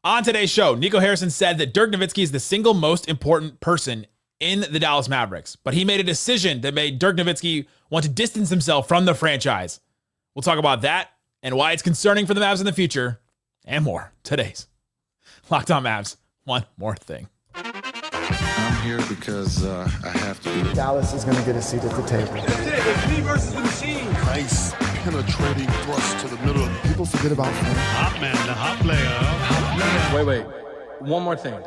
On today's show, Nico Harrison said that Dirk Nowitzki is the single most important person in the Dallas Mavericks, but he made a decision that made Dirk Nowitzki want to distance himself from the franchise. We'll talk about that and why it's concerning for the Mavs in the future and more. Today's Locked On Mavs. One more thing. I'm here because I have to be. Dallas is going to get a seat at the table. It's me versus the machine. Nice penetrating thrust to the middle. People forget about Frank. Hot man, the hot player. Wait. One more thing.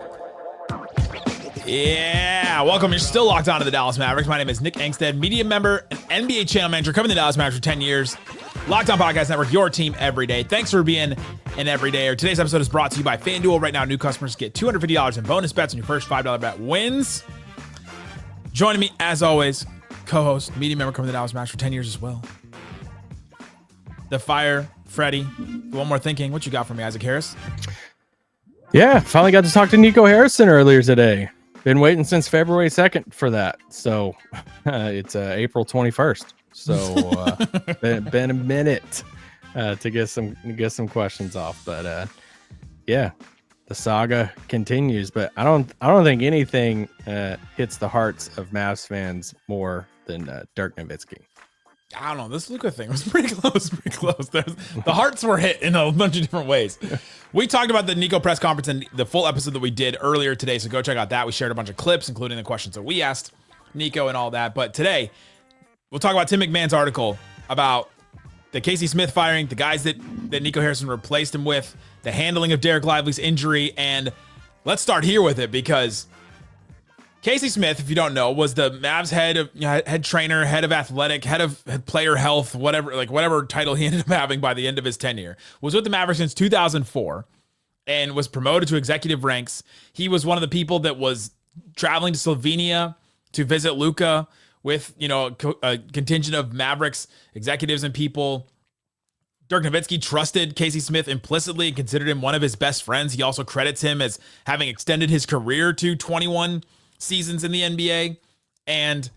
Yeah, welcome. You're still locked on to the Dallas Mavericks. My name is Nick Angstadt, media member and NBA channel manager, covering the Dallas Mavericks for 10 years. Locked On Podcast Network, your team every day. Thanks for being an everydayer. Today's episode is brought to you by FanDuel. Right now, new customers get $250 in bonus bets on your first $5 bet wins. Joining me, as always, co-host, media member, covering the Dallas Mavericks for 10 years as well. The Fire, Freddie. One more thinking. What you got for me, Isaac Harris? Yeah, finally got to talk to Nico Harrison earlier today. Been waiting since February 2nd for that. So it's April 21st. So been a minute to get some questions off. But yeah, the saga continues. But I don't think anything hits the hearts of Mavs fans more than Dirk Nowitzki. I don't know. This Luka thing was pretty close. The hearts were hit in a bunch of different ways. We talked about the Nico press conference and the full episode that we did earlier today, so go check out that. We shared a bunch of clips, including the questions that we asked Nico and all that. But today, we'll talk about Tim McMahon's article about the Casey Smith firing, the guys that Nico Harrison replaced him with, the handling of Dereck Lively's injury, and let's start here with it because Casey Smith, if you don't know, was the Mavs head trainer, head of athletic, head of player health, whatever title he ended up having by the end of his tenure. Was with the Mavericks since 2004 and was promoted to executive ranks. He was one of the people that was traveling to Slovenia to visit Luka with, a contingent of Mavericks executives and people. Dirk Nowitzki trusted Casey Smith implicitly and considered him one of his best friends. He also credits him as having extended his career to 21 seasons in the NBA. And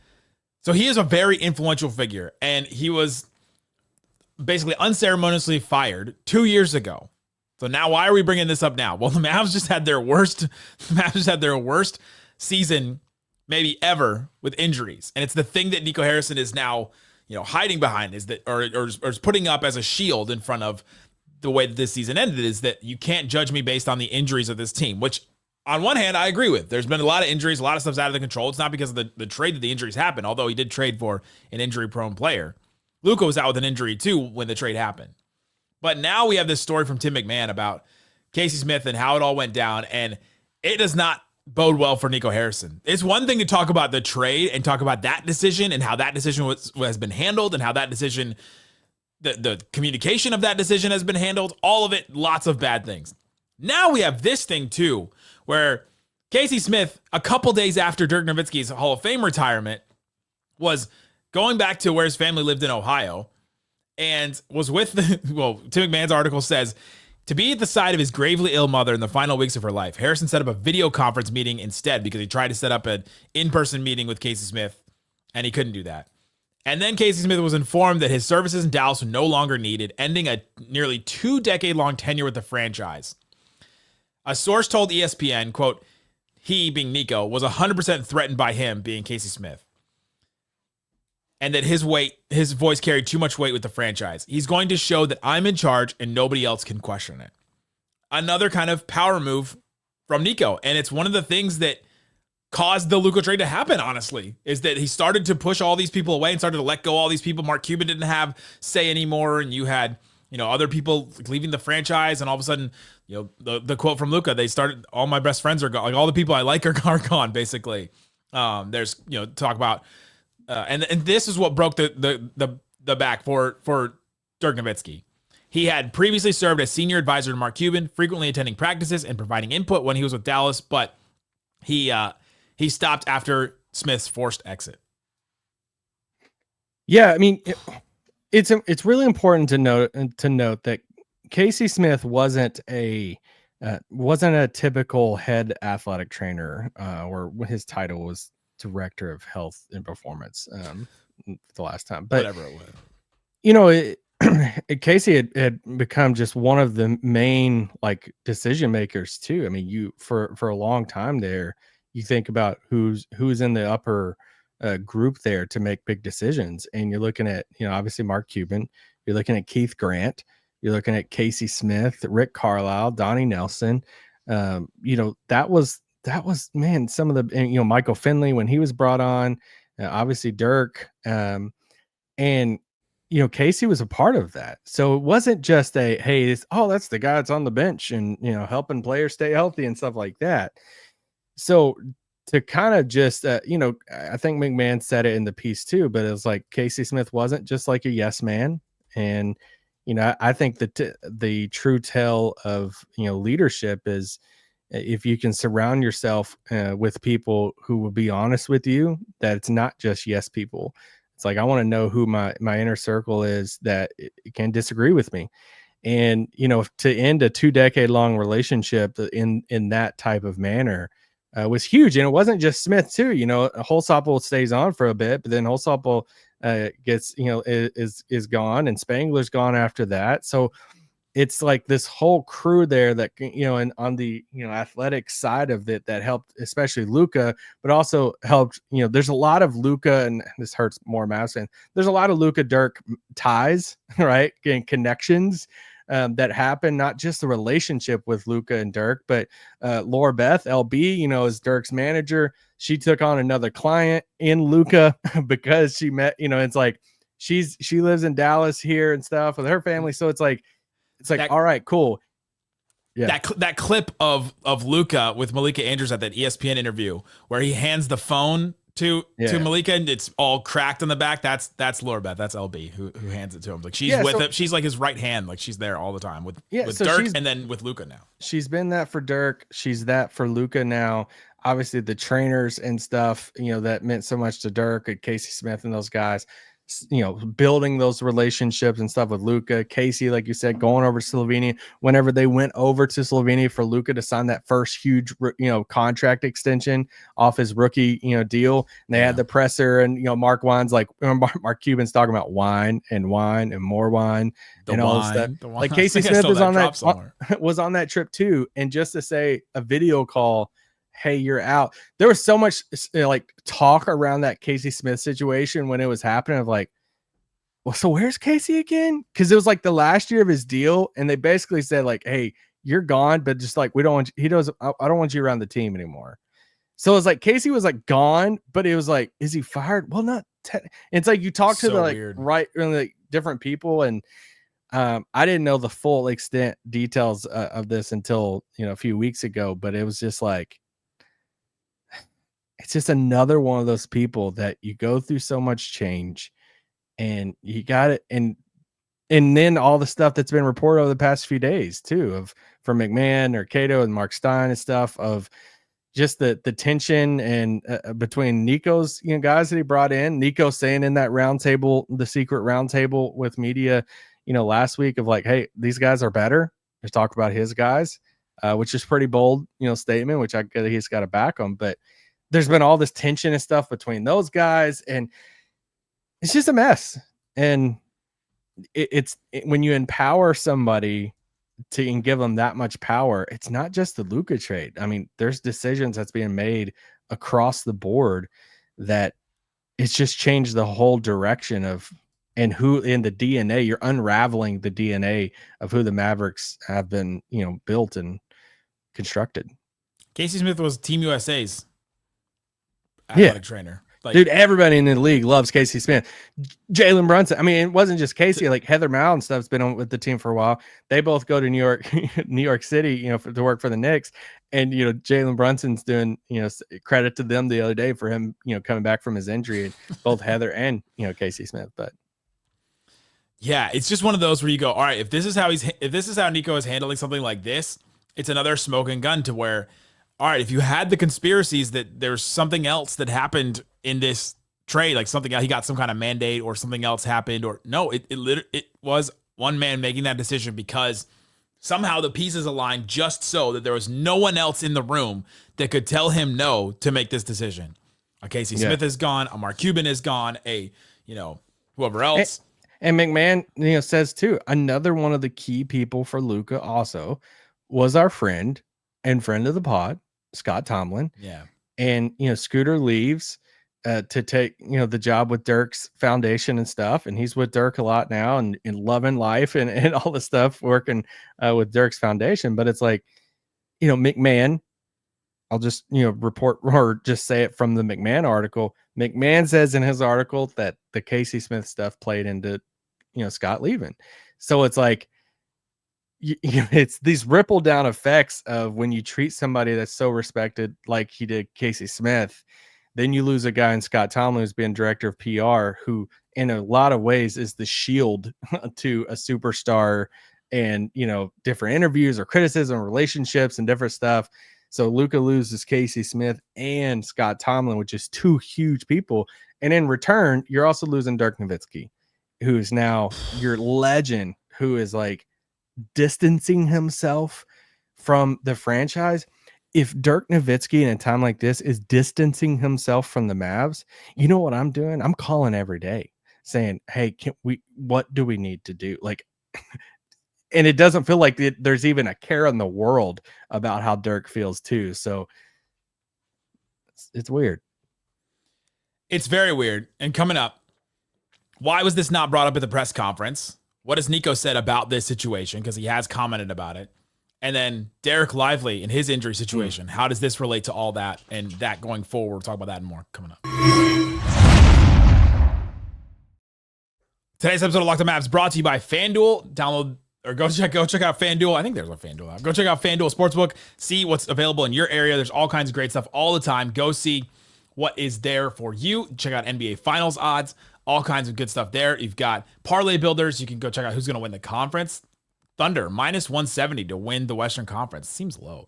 so he is a very influential figure, and he was basically unceremoniously fired 2 years ago. So now why are we bringing this up now? Well, the Mavs just had their worst season maybe ever with injuries. And it's the thing that Nico Harrison is now, hiding behind is that, or is putting up as a shield in front of the way that this season ended, is that you can't judge me based on the injuries of this team, which on one hand, I agree with. There's been a lot of injuries, a lot of stuff's out of the control. It's not because of the trade that the injuries happened, although he did trade for an injury-prone player. Luka was out with an injury, too, when the trade happened. But now we have this story from Tim McMahon about Casey Smith and how it all went down, and it does not bode well for Nico Harrison. It's one thing to talk about the trade and talk about that decision and how that decision has been handled and how that decision, the communication of that decision has been handled. All of it, lots of bad things. Now we have this thing, too, where Casey Smith, a couple days after Dirk Nowitzki's Hall of Fame retirement, was going back to where his family lived in Ohio and was with Tim McMahon's article says, to be at the side of his gravely ill mother in the final weeks of her life, Harrison set up a video conference meeting instead because he tried to set up an in-person meeting with Casey Smith, and he couldn't do that. And then Casey Smith was informed that his services in Dallas were no longer needed, ending a nearly 2-decade-long tenure with the franchise. A source told ESPN, quote, he, being Nico, was 100% threatened by him, being Casey Smith, and that his voice carried too much weight with the franchise. He's going to show that I'm in charge and nobody else can question it. Another kind of power move from Nico, and it's one of the things that caused the Luka trade to happen, honestly, is that he started to push all these people away and started to let go all these people. Mark Cuban didn't have say anymore, and you had other people leaving the franchise, and all of a sudden, the quote from Luka, they started, all my best friends are gone. Like, all the people I like are gone, basically. There's, talk about, and this is what broke the back for Dirk Nowitzki. He had previously served as senior advisor to Mark Cuban, frequently attending practices and providing input when he was with Dallas, but he stopped after Smith's forced exit. Yeah, I mean, it's really important to note that Casey Smith wasn't a typical head athletic trainer, or his title was director of health and performance the last time. But whatever it was, Casey had become just one of the main like decision makers too. I mean, you for a long time there, you think about who's in the upper group there to make big decisions, and you're looking at, you know, obviously Mark Cuban, you're looking at Keith Grant, you're looking at Casey Smith, Rick Carlisle, Donnie Nelson. You know, that was man, some of the, you know, Michael Finley when he was brought on, obviously Dirk, and you know, Casey was a part of that. So it wasn't just a, hey, that's the guy that's on the bench and, you know, helping players stay healthy and stuff like that. So to kind of just, you know, I think McMahon said it in the piece too, but it was like Casey Smith wasn't just like a yes man. And, you know, I think that the true tell of, you know, leadership is if you can surround yourself with people who will be honest with you, that it's not just yes people. It's like, I want to know who my inner circle is that can disagree with me. And, you know, to end a 2-decade long relationship in that type of manner was huge. And it wasn't just Smith too, you know, Holsopple stays on for a bit, but then Holsopple gets, you know, is gone, and Spangler's gone after that. So it's like this whole crew there that, you know, and on the, you know, athletic side of it that helped, especially Luka, but also helped, you know, there's a lot of Luka, and this hurts more Mavs fans. There's a lot of Luka Dirk ties, right? And connections that happen, not just the relationship with Luka and Dirk, but Laura Beth, LB, you know, as Dirk's manager, she took on another client in Luka because she met, you know, it's like, she lives in Dallas here and stuff with her family. So it's like, all right, cool. Yeah. That clip of Luka with Malika Andrews at that ESPN interview where he hands the phone to Malika and it's all cracked on the back. That's Laura Beth. That's LB who hands it to him. Like she's with him. She's like his right hand. Like she's there all the time with Dirk and then with Luka now. She's been that for Dirk. She's that for Luka now. Obviously the trainers and stuff, you know, that meant so much to Dirk and Casey Smith and those guys, you know, building those relationships and stuff with Luka. Casey, like you said, going over to Slovenia whenever they went over to Slovenia for Luka to sign that first huge, you know, contract extension off his rookie, you know, deal. And they had the presser, and, you know, Mark Wine's like, Mark Cuban's talking about wine and more wine and all this stuff. Like Casey Smith was on that trip too. And just to say a video call, hey, you're out. There was so much, you know, like talk around that Casey Smith situation when it was happening of like, well, so where's Casey again? Because it was like the last year of his deal, and they basically said like, hey, you're gone, but just like, we don't want you, I don't want you around the team anymore. So it was like Casey was like gone, but it was like, is he fired? Well, not it's like you talk to the like weird. Right, like different people, and I didn't know the full extent details of this until, you know, a few weeks ago, but it was just like, it's just another one of those people that you go through so much change and you got it. And then all the stuff that's been reported over the past few days too, from McMahon or Cato and Mark Stein and stuff, of just the tension and between Nico's, you know, guys that he brought in. Nico saying in that roundtable, the secret roundtable with media, you know, last week of like, hey, these guys are better. Let's talk about his guys, which is pretty bold, you know, statement, which he's got to back them. But there's been all this tension and stuff between those guys, and it's just a mess. And it's when you empower somebody and give them that much power, it's not just the Luka trade. I mean, there's decisions that's being made across the board that it's just changed the whole direction of, and who in the DNA, you're unraveling the DNA of who the Mavericks have been, you know, built and constructed. Casey Smith was Team USA's athletic trainer. Like, dude, everybody in the league loves Casey Smith. Jalen Brunson. I mean, it wasn't just Casey. Like Heather Mao and stuff's been on with the team for a while. They both go to New York City, you know, to work for the Knicks. And, you know, Jalen Brunson's doing, you know, credit to them the other day for him, you know, coming back from his injury. Both Heather and, you know, Casey Smith. But yeah, it's just one of those where you go, all right, if this is how Nico is handling something like this, it's another smoking gun to where, all right, if you had the conspiracies that there's something else that happened in this trade, like something, he got some kind of mandate or something else happened, or no, it was one man making that decision because somehow the pieces aligned just so that there was no one else in the room that could tell him no to make this decision. A Casey Smith is gone. A Mark Cuban is gone. Whoever else. And McMahon, says too, another one of the key people for Luka also was our friend and friend of the pod, Scott Tomlin. Yeah. And, Scooter leaves to take, the job with Dirk's foundation and stuff. And he's with Dirk a lot now and loving life and all the stuff working with Dirk's foundation. But it's like, McMahon, I'll just, report or just say it from the McMahon article. McMahon says in his article that the Casey Smith stuff played into, Scott leaving. So it's like, it's these ripple down effects of when you treat somebody that's so respected, like he did Casey Smith, then you lose a guy in Scott Tomlin who's been director of PR, who in a lot of ways is the shield to a superstar and, different interviews or criticism, relationships and different stuff. So Luka loses Casey Smith and Scott Tomlin, which is two huge people. And in return, you're also losing Dirk Nowitzki, who is now your legend, who is like distancing himself from the franchise. If Dirk Nowitzki in a time like this is distancing himself from the Mavs, you know what I'm doing? I'm calling every day saying, hey, what do we need to do? Like, and it doesn't feel like there's even a care in the world about how Dirk feels too. So it's weird. It's very weird. And coming up, why was this not brought up at the press conference? What has Nico said about this situation? Because he has commented about it. And then Dereck Lively and his injury situation. How does this relate to all that and that going forward? We'll talk about that and more coming up. Today's episode of Locked On Mavs brought to you by FanDuel. Download or go check out FanDuel. I think there's a FanDuel app. Go check out FanDuel Sportsbook. See what's available in your area. There's all kinds of great stuff all the time. Go see what is there for you. Check out NBA Finals odds. All kinds of good stuff there. You've got parlay builders. You can go check out who's going to win the conference. Thunder minus 170 to win the Western Conference. Seems low.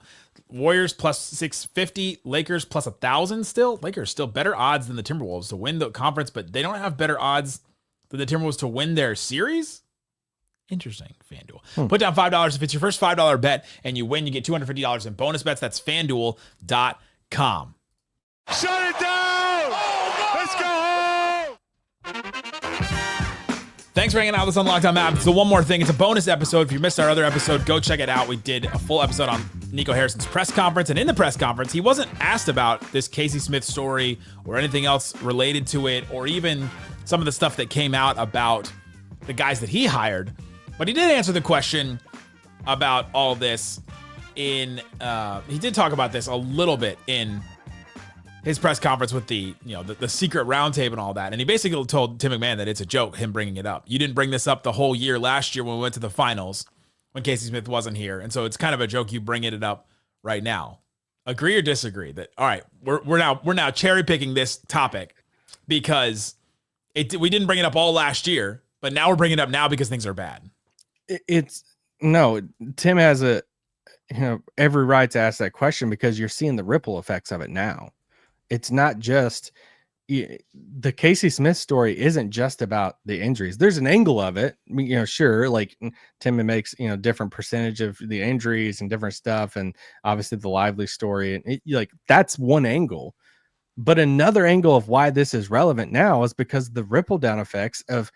Warriors plus 650. Lakers plus 1,000 still. Lakers still better odds than the Timberwolves to win the conference, but they don't have better odds than the Timberwolves to win their series. Interesting. FanDuel. Put down $5. If it's your first $5 bet and you win, you get $250 in bonus bets. That's FanDuel.com. Shut it down! Let's go home! Thanks for hanging out with us on Locked On Mavs. So one more thing, it's a bonus episode. If you missed our other episode, go check it out. We did a full episode on Nico Harrison's press conference, and in the press conference, he wasn't asked about this Casey Smith story or anything else related to it, or even some of the stuff that came out about the guys that he hired. But he did answer the question about all this he did talk about this a little bit in his press conference with the secret roundtable and all that. And he basically told Tim McMahon that it's a joke, him bringing it up. You didn't bring this up the whole year last year when we went to the finals when Casey Smith wasn't here. And so it's kind of a joke you bringing it up right now. Agree or disagree that, all right, we're now cherry picking this topic because we didn't bring it up all last year, but now we're bringing it up now because things are bad. Tim has every right to ask that question because you're seeing the ripple effects of it now. It's not just the Casey Smith story isn't just about the injuries. There's an angle of it, sure. Like Tim makes, different percentage of the injuries and different stuff. And obviously the Lively story and that's one angle, but another angle of why this is relevant now is because the ripple down effects of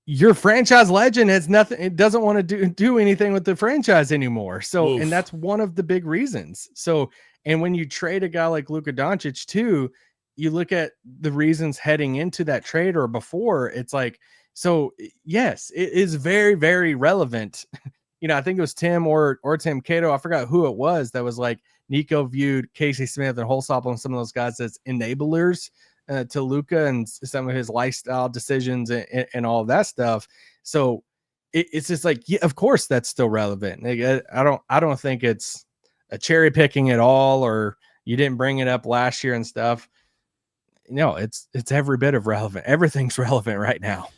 your franchise legend has nothing. It doesn't want to do anything with the franchise anymore. So, Oof. And that's one of the big reasons. So, and when you trade a guy like Luka Doncic too, you look at the reasons heading into that trade or before. It's like, so yes, it is very, very relevant. I think it was Tim or Tim Cato. I forgot who it was that was like Nico viewed Casey Smith and Holsop and some of those guys as enablers to Luka and some of his lifestyle decisions and all of that stuff. So it's just like, yeah, of course that's still relevant. I don't think it's a cherry picking at all, or you didn't bring it up last year and stuff. No, it's every bit of relevant. Everything's relevant right now.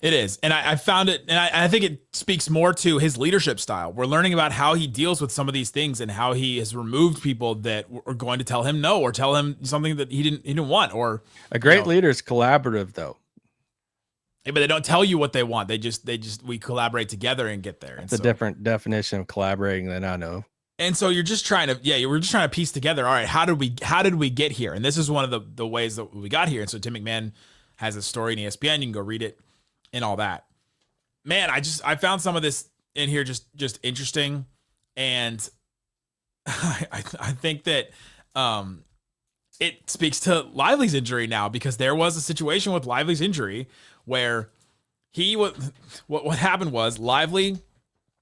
It is. And I found it, and I think it speaks more to his leadership style. We're learning about how he deals with some of these things and how he has removed people that are going to tell him no or tell him something that he didn't want. Or a great leader is collaborative though. Yeah, but they don't tell you what they want. We collaborate together and get there. It's a different definition of collaborating than I know. And so we're just trying to piece together. All right, how did we get here? And this is one of the ways that we got here. And so Tim McMahon has a story in ESPN. You can go read it and all that. Man, I found some of this in here just interesting, and I think that it speaks to Lively's injury now, because there was a situation with Lively's injury where what happened was Lively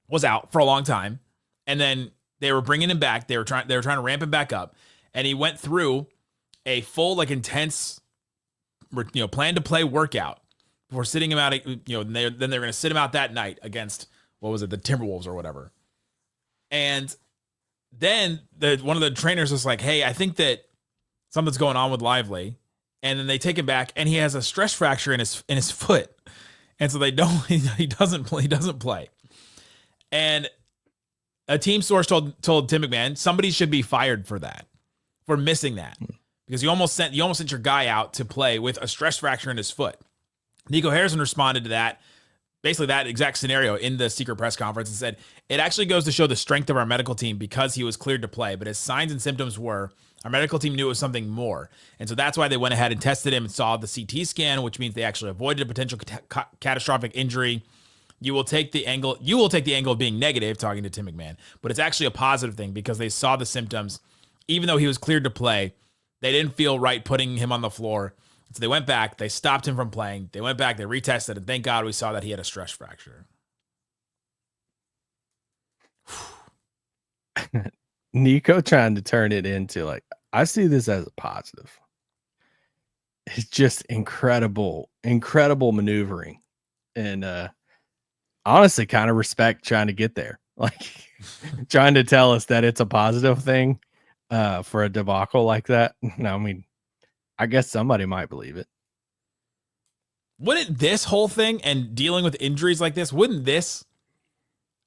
was out for a long time, and then they were bringing him back. They were trying to ramp him back up, and he went through a full, like, intense, plan to play workout before sitting him out. Then they're going to sit him out that night against, what was it, the Timberwolves or whatever. And then one of the trainers was like, "Hey, I think that something's going on with Lively," and then they take him back, and he has a stress fracture in his foot, and so he doesn't play. And a team source told Tim McMahon somebody should be fired for missing that, because you almost sent your guy out to play with a stress fracture in his foot. Nico Harrison responded to that, basically that exact scenario, in the secret press conference, and said, "It actually goes to show the strength of our medical team because he was cleared to play, but his signs and symptoms were, our medical team knew it was something more. And so that's why they went ahead and tested him and saw the CT scan, which means they actually avoided a potential catastrophic injury. You will take the angle of being negative," talking to Tim McMahon, "but it's actually a positive thing because they saw the symptoms. Even though he was cleared to play, they didn't feel right putting him on the floor. So they went back, they stopped him from playing. They went back, they retested, and thank God we saw that he had a stress fracture." Nico trying to turn it into, like, I see this as a positive. It's just incredible maneuvering, and honestly kind of respect trying to get there, like trying to tell us that it's a positive thing for a debacle like that. No, I mean, I guess somebody might believe it. Wouldn't this whole thing and dealing with injuries like this, wouldn't this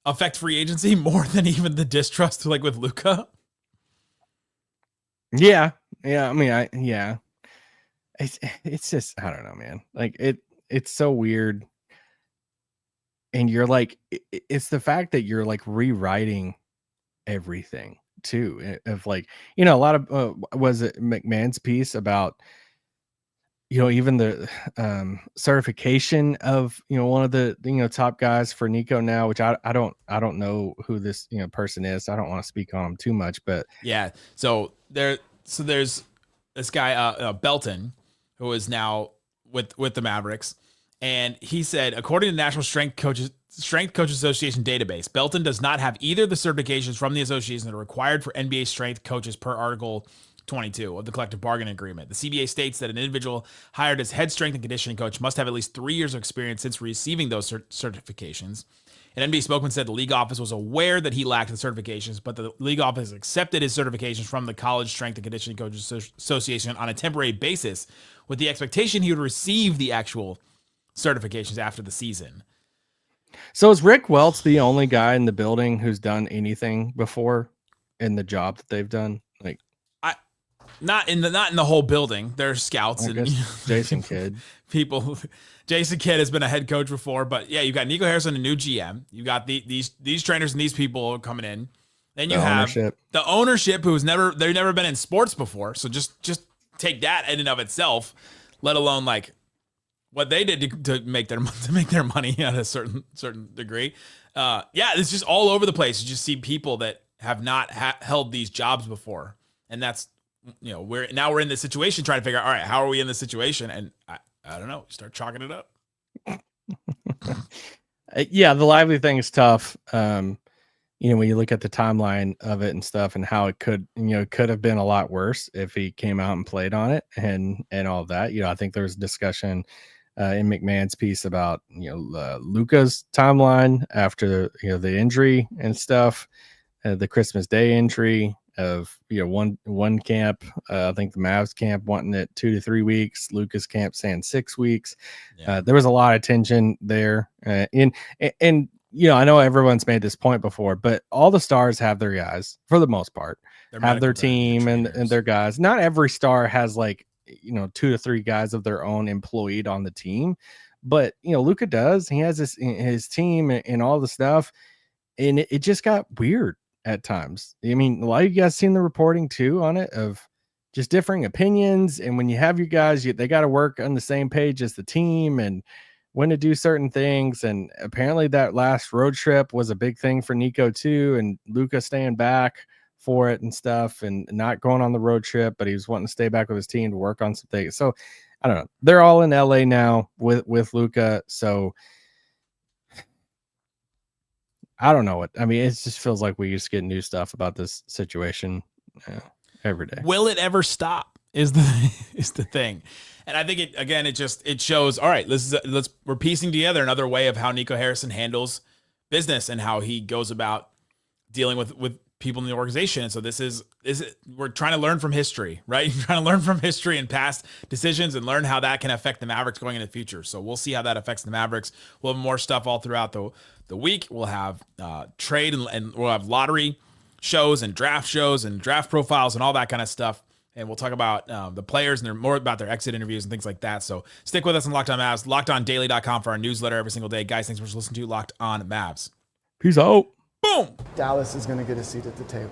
affect free agency more than even the distrust, like with Luka? Yeah. I mean, it's just, I don't know, man. Like it's so weird. And you're like, it's the fact that you're like rewriting everything too. Of like, a lot of, was it McMahon's piece about, even the certification of, one of the, top guys for Nico now, which I don't know who this, person is. I don't want to speak on him too much, but yeah. So there's this guy, Belton, who is now with the Mavericks. And he said, according to the National Strength Coach Association database, Belton does not have either the certifications from the association that are required for NBA strength coaches per Article 22 of the collective bargaining agreement. The CBA states that an individual hired as head strength and conditioning coach must have at least 3 years of experience since receiving those certifications. An NBA spokesman said the league office was aware that he lacked the certifications, but the league office accepted his certifications from the College Strength and Conditioning Coaches Association on a temporary basis, with the expectation he would receive the actual certifications after the season. So is Rick Welts the only guy in the building who's done anything before in the job that they've done? Like, not in the whole building. There's scouts and Jason Kidd. People. Jason Kidd has been a head coach before, but yeah, you got Nico Harrison, a new GM. You got these trainers and these people coming in. Then you have the ownership they've never been in sports before. So just take that in and of itself, let alone like what they did to make their money at a certain degree. It's just all over the place. You just see people that have not held these jobs before, and that's we're in this situation trying to figure out, all right, how are we in this situation? And I don't know. Start chalking it up. Yeah, the Lively thing is tough. When you look at the timeline of it and stuff, and how it could have been a lot worse if he came out and played on it and all of that. I think there was discussion in McMahon's piece about Luka's timeline after the injury and stuff, the Christmas Day injury of one camp. I think the Mavs camp wanting it 2 to 3 weeks. Luka's camp saying 6 weeks. Yeah. There was a lot of tension there, and I know everyone's made this point before, but all the stars have their guys for the most part, have their team and their guys. Not every star has 2 to 3 guys of their own employed on the team, but Luka does. He has his team and all the stuff, and it just got weird at times. I mean, a lot of you guys seen the reporting too on it of just differing opinions, and when you have your guys, they got to work on the same page as the team, and when to do certain things. And apparently that last road trip was a big thing for Nico too, and Luka staying back for it and stuff and not going on the road trip, but he was wanting to stay back with his team to work on some things. So I don't know. They're all in LA now with Luka. So I don't know what, I mean, it just feels like we just get new stuff about this situation every day. Will it ever stop is the thing. And I think it shows, all right, we're piecing together another way of how Nico Harrison handles business and how he goes about dealing with people in the organization. And so we're trying to learn from history, right? You're trying to learn from history and past decisions and learn how that can affect the Mavericks going into the future. So we'll see how that affects the Mavericks. We'll have more stuff all throughout the week. We'll have trade and we'll have lottery shows and draft profiles and all that kind of stuff. And we'll talk about the players and more about their exit interviews and things like that. So stick with us on Locked On Mavs, LockedOnDaily.com for our newsletter every single day. Guys, thanks for listening to Locked On Mavs. Peace out. Boom. Dallas is going to get a seat at the table.